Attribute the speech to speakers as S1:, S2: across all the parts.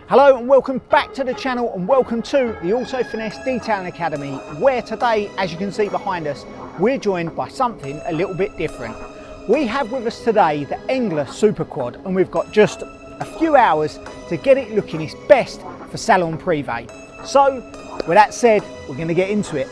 S1: Hello and welcome back to the channel and welcome to the AutoFinesse Detailing Academy, where today, as you can see behind us, we're joined by something a little bit different. We have with us today the Engler Super Quad, and we've got just a few hours to get it looking its best for Salon Privé. So with that said, we're going to get into it.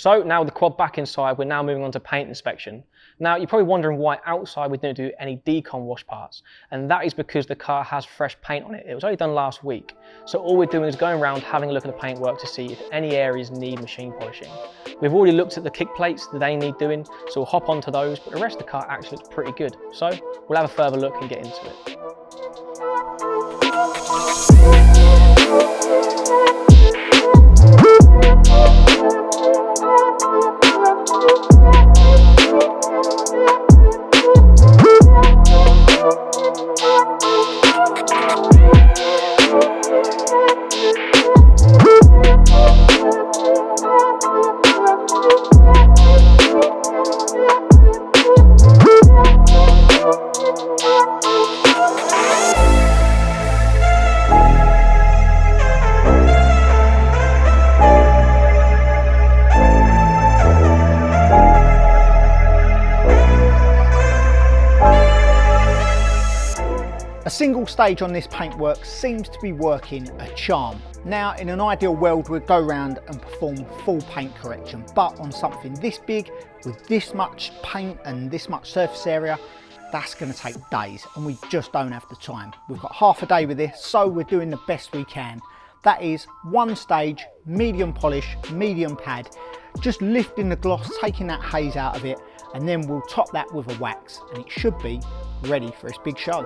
S2: So now with the quad back inside, we're now moving on to paint inspection. Now you're probably wondering why outside we didn't do any DECON wash parts, and that is because the car has fresh paint on it. It was only done last week. So all we're doing is going around having a look at the paintwork to see if any areas need machine polishing. We've already looked at the kick plates that they need doing, so we'll hop onto those, but the rest of the car actually looks pretty good. So we'll have a further look and get into it.
S1: A single stage on this paintwork seems to be working a charm. Now, in an ideal world, we'd go around and perform full paint correction, but on something this big, with this much paint and this much surface area, that's going to take days, and we just don't have the time. We've got half a day with this, so we're doing the best we can. That is one stage, medium polish, medium pad, just lifting the gloss, taking that haze out of it, and then we'll top that with a wax, and it should be ready for its big show.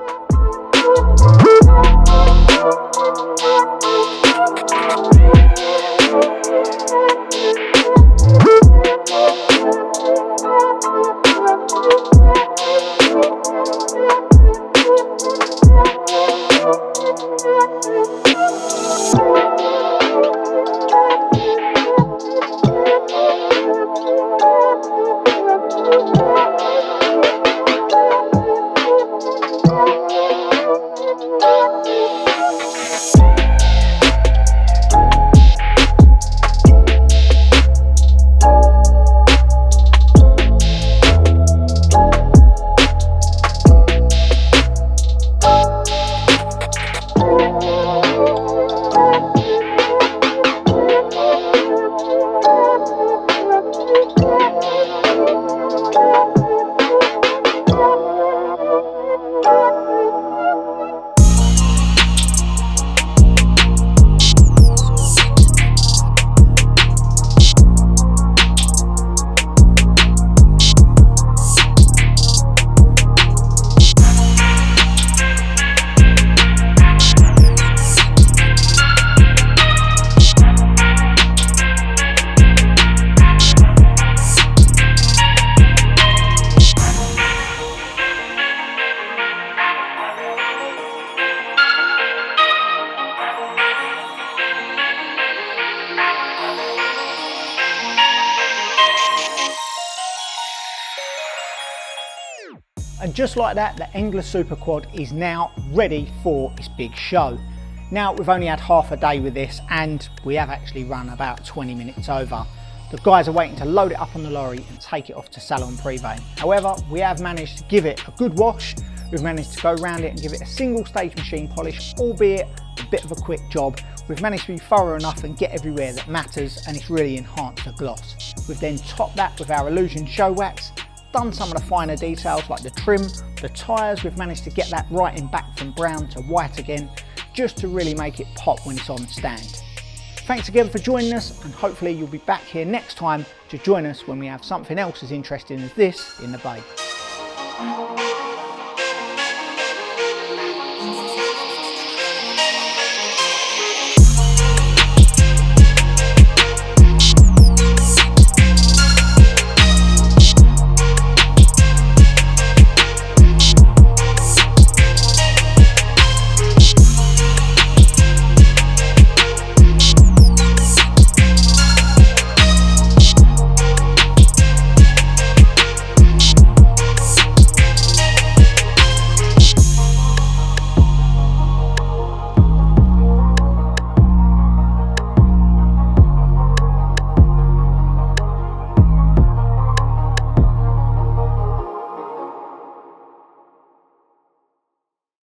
S1: And just like that, the Engler Super Quad is now ready for its big show. Now, we've only had half a day with this and we have actually run about 20 minutes over. The guys are waiting to load it up on the lorry and take it off to Salon Privé. However, we have managed to give it a good wash. We've managed to go around it and give it a single stage machine polish, albeit a bit of a quick job. We've managed to be thorough enough and get everywhere that matters, and it's really enhanced the gloss. We've then topped that with our Illusion show wax, done some of the finer details like the trim, the tyres. We've managed to get that writing back from brown to white again, just to really make it pop when it's on stand. Thanks again for joining us, and hopefully you'll be back here next time to join us when we have something else as interesting as this in the bay.